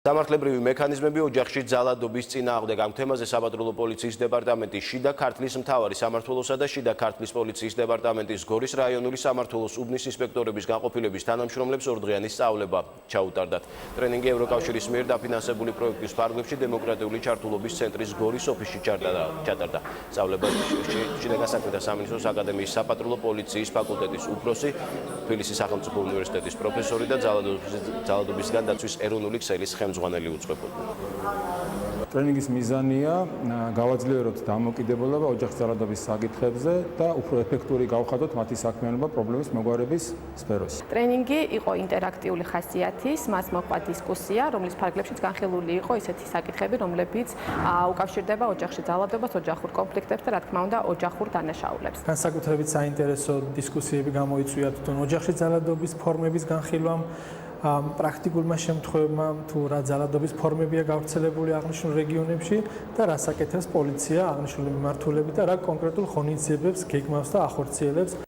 სამართლებრივი მექანიზმები ოჯახში ძალადობის წინააღმდეგ ამ თემაზე საპატრულო პოლიციის დეპარტამენტის შიდა ქართლის მთავარი სამმართველოსა და შიდა ქართლის პოლიციის დეპარტამენტის გორის რაიონული სამმართველოს უბნის ინსპექტორების განყოფილების თანამშრომლებს ორდღიანი სწავლება ჩაუტარდათ. ტრენინგი ევროკავშირის მიერ დაფინანსებული პროექტის ფარგლებში დემოკრატიული ჩართულობის ცენტრის გორის ოფისში ჩატარდა. სწავლებას შიდა გასაქმეთა სამინისტროს აკადემიის საპატრულო პოლიციის ფაკულტეტის უფროსი, თბილისის სახელმწიფო უნივერსიტეტის პროფესორი და ძალადობისგან დაცვის ეროვნული ქსელის ხელმძღვანელი უწყებოდნენ. ტრენინგის მიზანია გავაძლიეროთ დამოკიდებულება ოჯახის ძალადობის საკითხებზე და უფრო ეფექტური გავხადოთ მათი საქმიანობა პრობლემის მოგვარების სფეროში. ტრენინგი იყო ინტერაქტიული ხასიათის, მას მოყვა დისკუსია, რომლის ფარგლებშიც განხილული იყო ისეთი საკითხები, რომლებიც უკავშირდება ოჯახში ძალადობას, ოჯახურ კონფლიქტებს და რა თქმა უნდა ოჯახურ დანაშაულებს. განსაკუთრებით საინტერესო დისკუსიები გამოიწვია თვითონ ოჯახში ძალადობის ფორმების განხილვამ, პრაქტიკულმა შემთხვევებმა თუ რა ძალადობის ფორმებია გავრცელებული აღნიშნულ რეგიონებში და რას აკეთებს პოლიცია აღნიშნული მიმართულებით და რა კონკრეტულ ღონისძიებებს გეგმავს და ახორციელებს.